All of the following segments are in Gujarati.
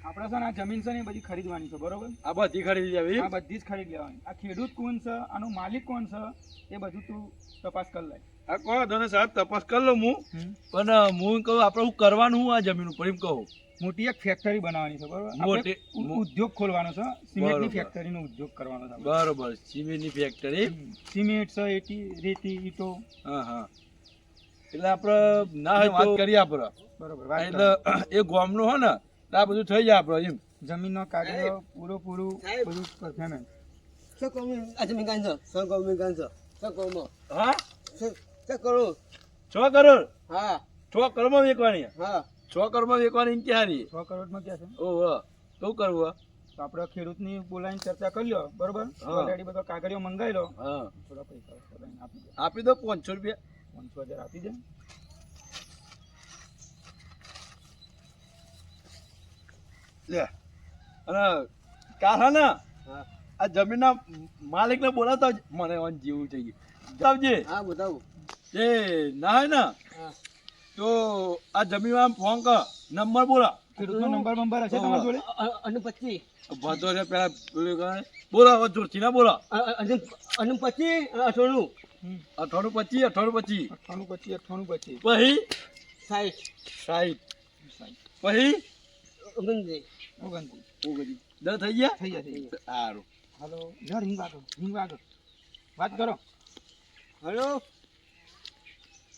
આપણે છે ને આ જમીન છે ને એ બધી ખરીદવાની છે બરોબર. આ બધી ખરીદી લેવી? આ બધી જ ખરીદ લેવાની. આ ખેડૂત કોણ છે, આનો માલિક કોણ છે, એ બધું તું તપાસ કરી લે. આ કહો તને સાહેબ તપાસ કરી લઉં હું, પણ હું કહું આપણે શું કરવાનું હું આ જમીન ઉપર એમ કહું. મોટી એક ફેક્ટરી બનાવવાની છે બરોબર. મોટી ઉદ્યોગ ખોલવાનો છે, સિમેન્ટની ફેક્ટરીનો ઉદ્યોગ કરવાનો છે. બરોબર, સિમેન્ટની ફેક્ટરી. સિમેન્ટ છે, રેતી, ઈટો. હા હા, એટલે આપણે ના હોય વાત કરીએ આપણે બરોબર. એટલે એ ગામનું હોય ને આ બધું થઈ જાય આપણે એમ. જમીનનો કાગળ પૂરું બધું પરફેક્ટ. શું કહું આ જમીન કાંઈ છે? શું કહું મેં કાંઈ છે? શું કહું હા, શું કરું? 6 કરોડ. હા 6 કરોડમાં વેચવાની? હા 6 કરોડમાં વેચવાની એમ ક્યારે? 6 કરોડમાં ક્યાં છે? ઓહો, શું કરવું? તો આપણે ખેડૂતની બોલાવીને ચર્ચા કરી લો બરોબર. ઓલરેડી બધો કાગળિયો મંગાવી લો. હા, થોડા પૈસા આપી દે. આપી દો 500 રૂપિયા. 500,000 આપી દે. લે, અને કાહા ને આ જમીનના માલિકને બોલાવતા જ મને ઓન જેવું થઈ ગયું. બતાવજે. હા બતાવું. એ ના હોય ને તો આ જમીનમાં ફોન કર, નંબર બોલા. ખેડૂતનો નંબર હશે તમારી જોડે? અને 25 ભતો છે પેલા પેલું કહે બોલા, હવે જોરથી ના બોલા. અને 25 98 98 25 98 પછી 60 પછી 29 દસ થઈ ગયા. થઈ જાય. સારું. હાલો યાર, હિંગ વાગો વાત કરો. હેલો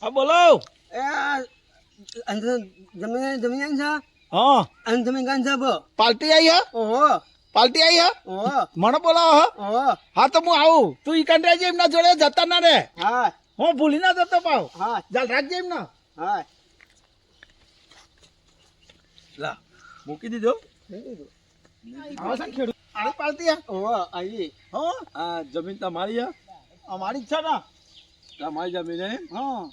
હા બોલો. એ જમીન છે? હા, અને જમીન કાંઈ છે? પાર્ટી આવી હે? ઓહો પાર્ટી આવી હે? ઓહો મને બોલાવો હે? ઓહો હા તો હું આવું. તું ઈ કંટ્રાજી એમના જોડે જતા ના રે. હા હું ભૂલી ના જતો પાવ. હા ચાલ રાખજે એમના. હા લા મૂકી દીધો. આવો છે ને ખેડૂત? આરે પાર્ટી હે? ઓહો આવી હા, આ જમીન તમારી હે? અમારી જ છે ને. તમારી જમીન હે? હા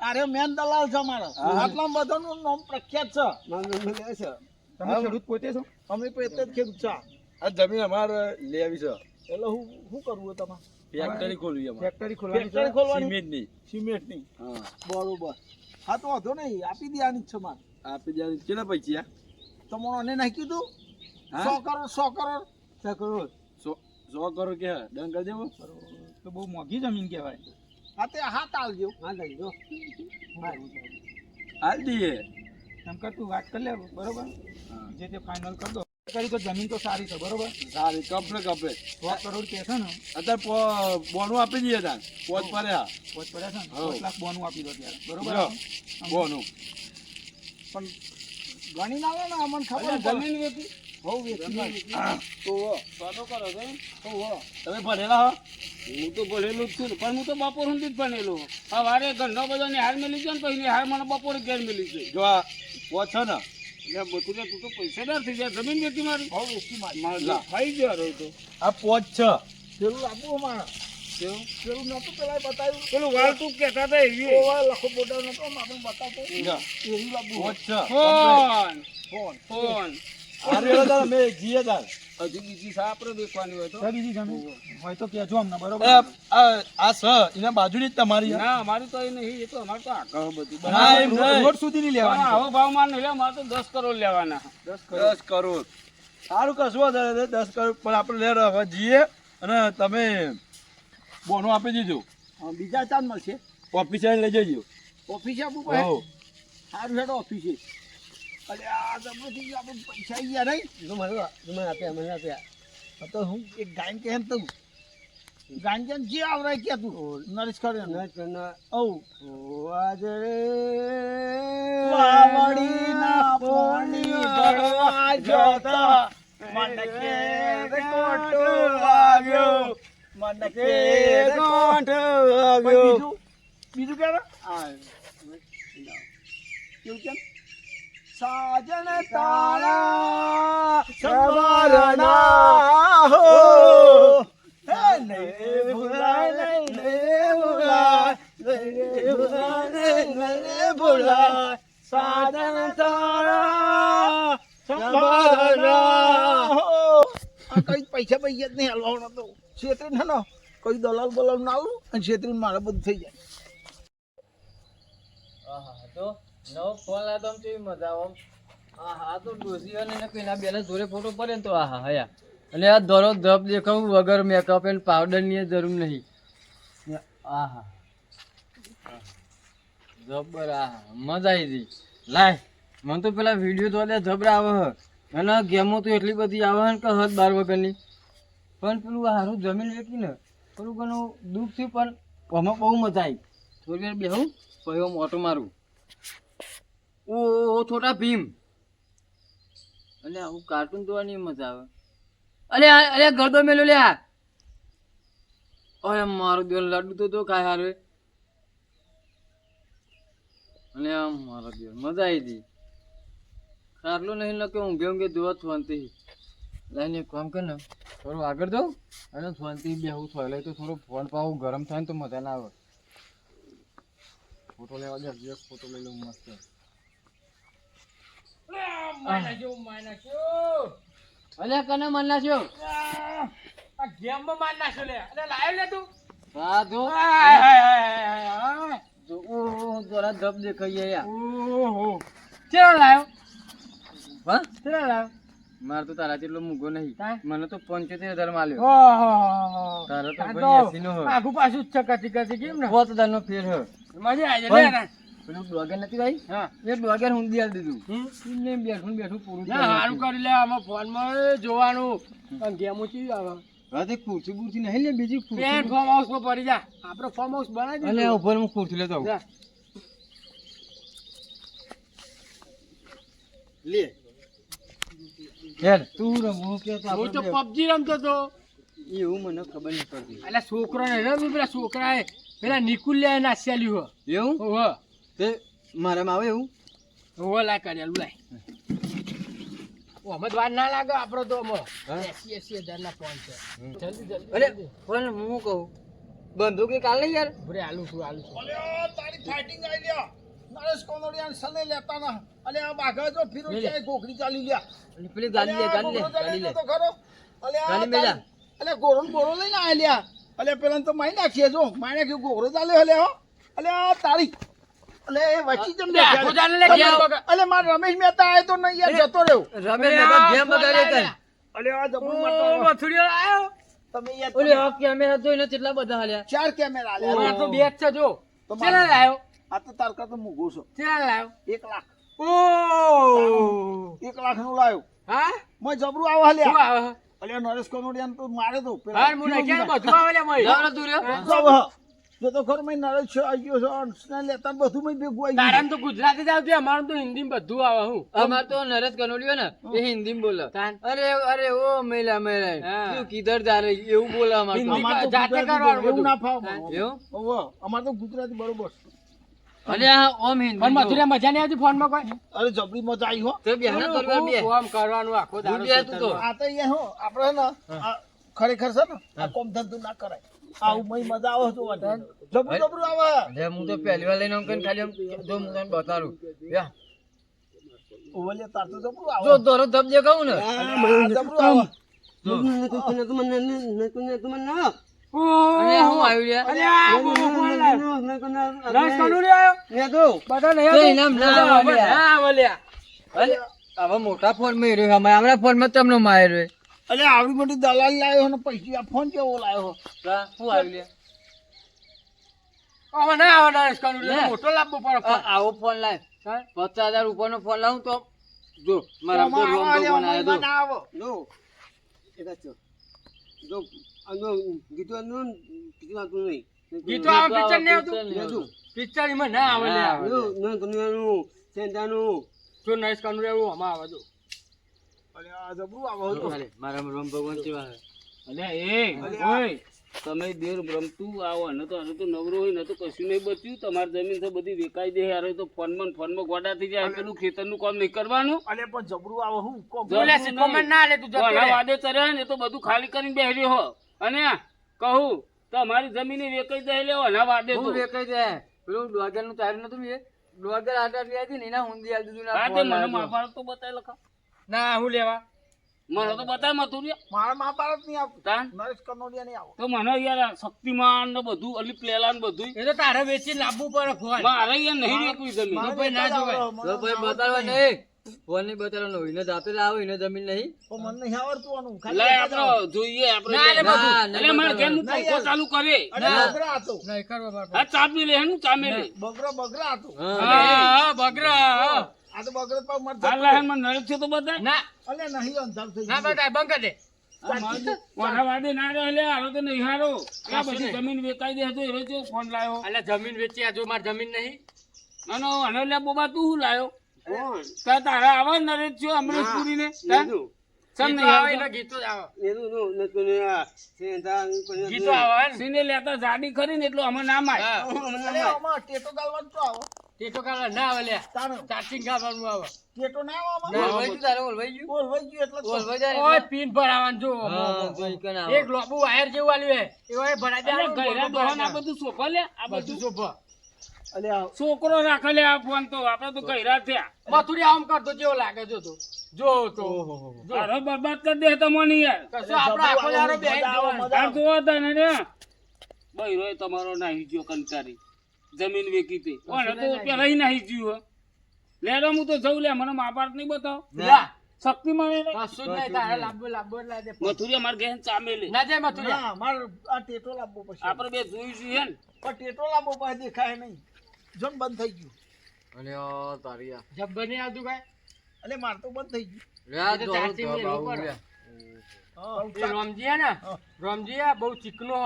અરે મેન દલાલ છે મારો. આટલા બધાનું નામ પ્રખ્યાત છે. મારું નામ લે છે. તમે ખેડૂત પોતે છો? અમે પોતે જ ખેડૂત છે. આ જમીન અમારે લેવી છે. એટલે શું કરવું તમારે? ફેક્ટરી ખોલવી અમારે. ફેક્ટરી ખોલવાની ફેક્ટરી છે? ખોલવાની સિમેન્ટની. હા બરોબર. હા તો વાંધો નહીં, આપી દેવાની જ છે મારે. આપી દે. કેટલા પૈસા? તમને નાખ્યું તું હા? 100 કરોડ 100 કરોડ 100 કરોડ 100 કરોડ કે ડન કરી દેવો? તો બહુ મોંઘી જમીન કહેવાય. હા તે હાથ આલજો. હા લઈજો. હાલ દઈએ. એમ કર તું વાત કરી લે બરોબર. હા. જે તે ફાઇનલ કરી દો. કરી તો જમીન તો સારી છે બરોબર. સારી કપડે 100 કરોડ કે છે ને, અત્યારે બોનું આપી દઈએ તાન. પોચ પડ્યા. પોચ પડ્યા છે ને, હા. 5 લાખ બોનું આપી દો ત્યારે બરોબર. લ્યો, બોનું. પણ ગણી ના લો ને અમને ખબર અલ્યા, જમીન વેચી બહુ વેચી તો સોદો કરો છો એમ? તમે ભણેલા હો? હું તો ભણેલું જ છું ને, પણ હું તો બપોર સુધી જ ભણેલો. સવારે ઘરનો બધો નિહાળ મેલી ગયો ને પછી નિહાળ મને બપોરે ઘેર મેલી ગયો. જો આ પોચ છે ને, એટલે બધું ને તું તો પૈસાદાર થઈ જાય. જમીન વેચી મારી બહુ વેચી મારી. મારે ખાઈ ગયો રહ્યો તો આ પોચ છે. પેલું આપવું અમારે કેવું? પેલું નતું પેલા બતાવ્યું. પેલું વાળ તું કહેતા હતા એવી લખો બોર્ડર નતો આપણે બતાવતો. જો, એવું લાગુ. પોચ છે. ફોન ફોન આ રેડો તાર, અમે જીએ તાર. હજી બીજી સા આપણે દેખવાની હોય તો તો બીજી જમીન હોય તો કહેજો અમને બરોબર. આ સ એના બાજુની જ તમારી હે? ના અમારી તો એ નહીં, એ તો અમારે તો આગળ બધું ના, એમ નહીં. રોડ સુધી નહીં લેવાની. આવો ભાવમાં નહીં લે, મારે તો 10 કરોડ લેવાના. 10 કરોડ. સારું કશું વધારે નહીં, 10 કરોડ પણ આપણે લે હવે જીએ અને તમે બોનું આપી દીધું. બીજા ચાંદ મળશે. ઓફિસે આવીને લઈ જજો. ઓફિસે આપવું હો. પડે. સારું હેડો ઓફિસે. અરે આ જબરથી આપણે પૈસા આવી ગયા નહીં. મને આપ્યા. તો હું એક ગાયન કેમ તું ગાયન કેમ જે આવરાય કે તું નરેશ કરે વાવડીના પોણી ભરવા જતા મને કે કોટો આવ્યો, મને કે કોટો આવ્યો. બીજું કે કેવું કેમ? સાજન તારા સવારના હો, હે ને ભૂલાય ને ભૂલાય, ને ભૂલાય ને ભૂલાય, સાજન તારા સવારના હો. આ કઈ પૈસા જ નહીં હાલવાનો તો છેતરી ના કઈ દલાલ બલાલ ના આવું અને છેતરી મારે બધું થઈ જાય. તો નવો ફોન લાવ્યો તો કેવી મજા આવે. આ તો ડોસી અને એને પેલા બેને જોડે ફોટો પડે ને તો આહા હયા. અને આ દરરોજ ધબ દેખાવું વગર મેકઅપ એન્ડ પાવડર ની જરૂર નહીં. આહા જબર આહા મજા આવી ગઈ. લાય મને તો પેલા વિડીયો તો જબરા આવે હ અને ગેમો તો એટલી બધી આવે ને કે હદ બાર વગરની. પણ પેલું હારું જમીન વેચી ને થોડું ઘણું દુઃખ થયું પણ આમાં બહુ મજા આવી. થોડી વાર બેહું પછી આમ ઓટો મારું. ઓ છોટા ભીમ અલે આવું કાર્ટૂન જોવાની મજા આવે. અલે ગરદો મેલો લે આ. અરે મારો દેવ લડ્ડુ તો ખાય હારે. અને આમ મારો દેવ મજા આવી હતી. ખાટલો નહીં લખે ઊંઘે ઊંઘે જોવા શાંતિ લાઈને એક કામ કર ને થોડું આગળ જાઉં અને શાંતિ બેહું થોડે તો થોડું ફોન પાવું ગરમ થાય ને તો મજા ના આવે. ફોટો લેવા દે ફોટો લઈ લઉં મસ્ત. અલ્યા કને માર નાખ્યો? આ ગેમમાં માર નાખ્યો લે. અરે લાયો લે તું. હા જો જો ઓ જરા ધબ દેખાઈએ યાર. ઓહો ચેલો લાયો? હા ચેલો લાયો? માર તો તારા જેટલો મૂગો નહીં. મને તો 75,000 માલ્યો. ઓહો તારો તો આ ભાઈ 80 નો હ. આગુ પાછું જ ચકાતી કરતી કેમ ને? 50,000 નો ફેર હ. મજા આવી ભાઈ, જાય લે. પેલું ડોગર નથી ભાઈ? હા એ ડોગર હું દિયાલ દીધું. ને બેઠું બેઠું પૂરું ના હારું કરી લે. આમાં ફોનમાં જોવાનું પણ ગેમો ચી આવે. હા તે ખુરશી બુરશી નહીં લે બીજી પેન ખુરશી. ફાર્મ હાઉસમાં પડી જા. આપણે ફાર્મ હાઉસ બનાવી અને દીધું. ઉપર હું ખુરશી લેતો આવું. જા. લે યાર તું રમવું કે તો હું તો આપણે પબજી રમતો તો. એવું મને ખબર નહીં પડતી. એટલે છોકરો ને રમી પેલા છોકરાએ પેલા નિકુલ્યા નાસ્યાલ્યું હો. એવું ઓહો તે મારામાં આવે એવું? ઓહો લાય કર્યા લાય. ઓમદ વાર ના લાગે આપણો તો હા? 80,000 ના ફોન છે. જલ્દી જલ્દી અરે પણ હું કહું બંદૂક એક હાલ નહીં યાર. ભરે આલુ છું તારી ફાઇટિંગ આવી લ્યો નરેશ કોનોડિયાને સને લેતા ના અલે આ બાઘા જો ફિરોજ લે લે. જાય ગોખરી ચાલી લ્યા અને પેલી ગાડી લે ગાડી લે તો ખરો અલે આ ગાડી મેલા. અલે ગોરો ને બોરો લઈને આ લ્યા અલે પેલા તો માઈ નાખીએ જો માઈ નાખ્યું ગોરો ચાલે હલે હો અલે આ તારી અલે એ વચ્ચી જમ લે, ખુદાને લે, ગેમ વગર. અલે માર રમેશ મહેતા આયો તો નહીં યાર જતો રહ્યો રમેશ મેં ગેમ બગાડે કર. અલે આ જબરું ઓ મારતો મથુડીઓ આયો. તમે યાર ઓલે આ કેમેરા જોઈને કેટલા બધા હાલ્યા. 4 કેમેરા ઓલા આલ્યા તો બે જ છે જો. તો ચેલા લાયો? આ તો તારકા તો મુગો છો ચેલા લાયો? 1 લાખ ઓ 1 લાખ નું લાયો હા মই જબરું આવો શું હલ્યા આવે? અલે નરેશ કોનોડિયાને તો મારે તો હાર મુને ક્યાં બધું આવે લે મય. જાવ તું રે. જો તો ખરો મેં નરેશ છે આવી ગયો છે અંશને લેતા બધું મેં ભેગું આવી તારામ તો ગુજરાતી જ આવતી, અમારું તો હિન્દીમાં બધું આવે. હું અમાર તો નરેશ કનોડિયો ને એ હિન્દીમાં બોલે. તાન. અરે અરે ઓ મેલા મેલા હા. તું કિધર જા રહી એવું બોલે અમાર તો. હિન્દી. અમાર તો જાતે ગુજરાતી કરવાનું એવું બધું. ના ફાવ એવું? ઓહો અમાર તો ગુજરાતી બરોબર અરે આ ઓમ હિન્દી પણ મથુરિયા મજા નહીં આવતી ફોનમાં કોઈ. અરે જબરી મજા આવી હો તો બેહના તો બે કોમ કરવાનું આખો દાડો બુઢિયા તું તો. ખેતરમાં. આ તો અહીંયા હો આપણે ને આ ખરેખર છે ને આ કોમ ધંધો ના કરાય આવું મય મજા આવે જોવાની જબરું જબરું આવે અરે હું તો પહેલી વાર લઈને આમ કરીને ખાલી આમ જો હું તને બતાડું યા ઓલે તાર તો જબરું આવે જો દોરો ધબ દેખાવું ને આ જબરું આવે અને હું આવ્યું લ્યા અરે આ ફોન લાવ. રસ કોનું રે આયો? બધા નહીં તો આવતું? ઇનામ ના આવે લ્યા. ના આવે લ્યા. અરે હવે મોટા ફોન માં રહ્યો હમણાં ફોન માં તમને માર્યો રે. અલે આવડી મોટી દલાલ લાયો ને પૈસા ફોન કેવો લાયો કા શું આવ્યું લ્યા હવે ના આવે ના રસ કોનું રે. લે. મોટો લાવવો પડે ફોન. આવો ફોન લાવ હા? 50,000 ઉપરનો ફોન લાવું તો જો મારા તો રોમ તો બનાવ્યો તો. ના આવો ગીતો આવે પિક્ચર નહીં આવતું? પિક્ચર એમાં ના આવે લ્યા. જો નરેશ કોનું રે એવું આમાં આવે જો. અલે આ જબરું આવે હો. હાલે, મારા રોમ ભગવાન કેવા છે. અલ્યા એ ઓય તમે દેર રમતું આવો ને તો આને તો નવરો હોય ને તો કશું નહીં બચ્યું. તમારી જમીન તો બધી વેકાઈ દે યાર. તો ફોનમાં ગોડા થઈ જાય. પેલું ખેતરનું કામ નહીં કરવાનું. અલે પણ જબરું આવે હું કોમ બોલે છે કોમેન્ટ ના લે તું જતો વાલા રે. વાદે ચડ્યા ને તો બધું ખાલી કરીને બેહરી હો. અને કહું તમારી જમીન વેકાઈ જાય લેવો ના વાદે તો હું વેકાઈ જાય પેલું ડોગર નું તારું નતું એ ડોગર આટા લઈ હતી ને એના ઊંધી આલ દીધું હા તે મને મહાભારત તો બતાવી લખા. ના હું લેવા. મને તો બતાય મથુરિયા મારા મહાભારત નહીં આવતું તાન નરેશ કનોડિયા નહીં આવો તો મને યાર શક્તિમાન ને બધું અલી પ્લેલા ને બધું એ તો તારે વેચી લાવવું પડે ફોન. મારે યાર નહીં વેકવી જમીન. મારે ભાઈ ના જોવાય. તો ભાઈ બતાડવા નહીં ફોન નહીં બતાવવાનો એને જાતે લાવો એને જમીન નહીં પણ મને નહીં આવડતું આનું લે ખાલી આપણો જોઈએ આપણે ના, લે. ના, એટલે મારે ઘેરનું ના, પંખો યાર. ચાલુ કરે અરે બગરા હતો આ ચા પી લે હેનું ચા મેલે બગરા હતો હા બગરા આ તો બગર પર મત આ લાહન માં નરક છે તો બતાય ના અલે નહીં અંધાર થઈ ના ગયું. બતાય બંધ કર દે કોના વાદે ના રહે લે હારો તો નહીં હારો આ બધી જમીન વેચાઈ દે તો એનો જો ફોન લાયો એટલે જમીન વેચી આ જો માર જમીન નહીં અને લે બોબા તું શું લાયો તારા આવા નરેશ છો અમરેશપુરી ને સમ નહીં આવે એટલે ગીતો જ આવે ગીતો આવે ને સિને લેતા જાડી ખરી ને એટલું અમે ના માય અલે આમાં ટેટો ગાલવાનું તો આવો તે તો કાલે ના આવે લે તારો ચાર્જિંગ ખાવાનું આવે ટેટો ના આવો ના આમાં વઈ તારે ઓલવાઈ ગયું બોલ વઈ ગયું એટલે તો. ઓલવાઈ જાય ઓય પીન ભરાવાનું જો એક લોબુ વાયર જેવું આલ્યું હે એવો ભરાઈ દે ગયરા દોહન આ બધું સોફા લે આ બધું બધું સોફા અલે આ છોકરો રાખે લે આ ફોન તો આપડે તો ગયરા થયા મથુરી આમ કરતો જેવો લાગે જો તો જો તો તારો બરબાદ કરી દે તમને યાર કશું આપણે આખો દાડો બેહી મજા આવે, જવાનું. મજા આ આવે. જોવો તને ને બૈરોય તમારો નાહી ગયો કંટારી જમીન વેકી તે કોણ તો પેલા નાહી ગયું હે લેરો હું તો જઉં લે મને મા બાપ નહીં બતાવ ના શક્તિ મળે ને કશું જ નહીં તારે લાંબો લાંબો લાગે મથુરી અમાર ઘેર ચામે લે ના જાય મથુરી ના માર આ ટેટો લાવવો પછી આપણે બે જોઈશું હે ને પણ ટેટો લાવવો પછી દેખાય નહીં જોન બંધ થઈ ગયું અને ઓ તારિયા જબ્બર નહીં આવતું કાય અલે માર તો બંધ થઈ ગયું રે તો ચાચી મે ઉપર એ રોમજી હે ને રોમજી આ બહુ ચીકનો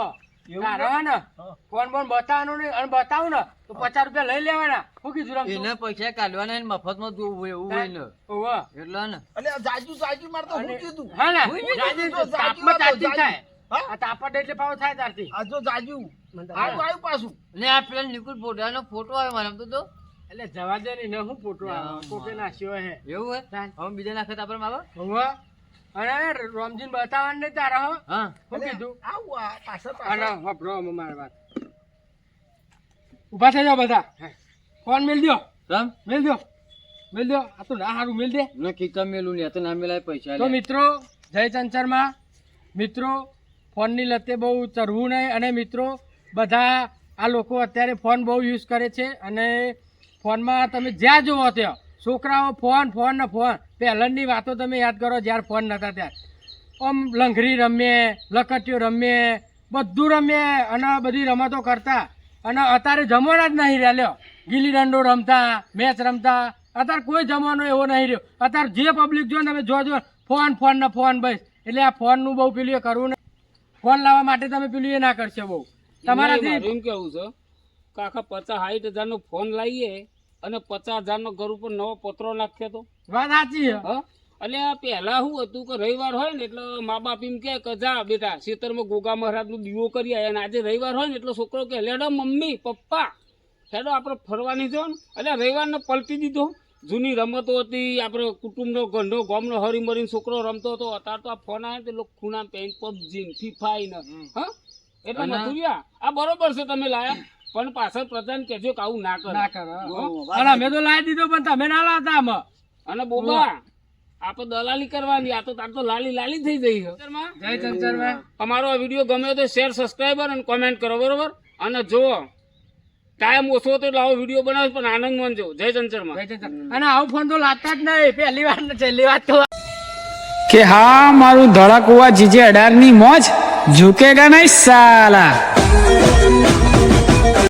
હ તારો હે ને ફોન બોન બતાવવાનો નહીં અને બતાવું ને તો 50 રૂપિયા લઈ લેવાના શું કીધું રમતું એને પૈસા કાઢવાના ને મફતમાં જોવું હોય એવું હોય ને ઓવા એટલે ને અલે આ જાજુ માર તો હું કીધું હા ને જાજુ તો તાપમાં ચાચી જાજુ. થાય હા? આ તાપમાં એટલે પાવ થાય તારથી આ જો જાજુ આવ્યું પાછું ને આ પેલા નિકુલ ફોટાનો ફોટો આવ્યો મારા તો એટલે જવા દે ને હું ફોટો આવ્યો ફોટો નાખ્યો હે એવું હે હવે બીજા નાખે તાપર માં આવે અને રોમજીન બતાવવાનું નહીં તારા હો હા શું કીધું આવું આ પાછળ અને હબરો મારી વાત ઉભા થઈ જાઓ બધા ફોન મેલ દો મેલ દો આ તો ના હારું મેલ દે નક્કી કમ મેલું ને તો ના મેલાય પૈસા તો મિત્રો જય ચંચરમાં મિત્રો ફોનની લતે બહુ ચરવું નહીં અને મિત્રો બધા આ લોકો અત્યારે ફોન બહુ યુઝ કરે છે અને ફોનમાં તમે જ્યાં જુઓ ત્યાં છોકરાઓ ફોન ને ફોન પહેલાંની વાતો તમે યાદ કરો જ્યારે ફોન નહોતા ત્યારે આમ લંઘરી રમીએ લકટીઓ રમીએ બધું રમીએ અને બધી રમતો કરતા અને અત્યારે જમવાના જ નહીં રહ્યા લ્યો ગીલી દંડો રમતા મેચ રમતા અત્યારે કોઈ જમવાનો એવો નહીં રહ્યો અત્યારે જે પબ્લિક જો ને તમે જોજો ફોન ને ફોન બસ એટલે આ ફોનનું બહુ પેલું એ કરવું ને ફોન લાવવા માટે તમે પેલું એ ના કરશો બહુ તમારાથી એમ કેવું છે કાકા 50-60 નો ફોન લાવીએ અને 50,000 નો ઘર ઉપર નવો પત્રો નાખીએ તો વાત સાચી છે હા એટલે આ પહેલા શું હતું કે રવિવાર હોય ને એટલે મા બાપ એમ કે જા બેટા ખેતરમાં ગોગા મહારાજ નું દીવો કરી આવ્યા અને આજે રવિવાર હોય ને એટલે છોકરો કે લેડો મમ્મી પપ્પા હેડો આપણે ફરવાની જો ને એટલે રવિવારને પલટી દીધો જૂની રમતો હતી આપણે કુટુંબનો ગંઢો ગામનો હરીમરીને છોકરો રમતો હતો અત્યારે તો આ ફોન આવે તે લોકો ખૂણા પેન પબજી ફીફાઈ ને હા એટલે મથુરિયા આ બરોબર છે તમે લાયા પણ પાછળ પ્રધાન કહેજો કે આવું ના કરે અને અમે તો લાવી દીધો પણ તમે ના લાવતા આમાં અને બોબા આપણે દલાલી કરવાની આ તો તાર તો લાલી થઈ જઈ છે જય ચંચરમાં અમારો આ વિડીયો ગમ્યો તો શેર સબસ્ક્રાઈબર અને કોમેન્ટ કરો બરોબર અને જુઓ ટાઈમ ઓછો હતો એટલે આવો વિડીયો બનાવો પણ આનંદ માનજો જય ચંચરમાં અને આવું ફોન તો લાગતા જ નહીં પહેલી વાર ને છેલ્લી વાત તો કે હા મારું ધડકવા જીજે 18 ની મોજ ઝુકેગા નહીં સાલા.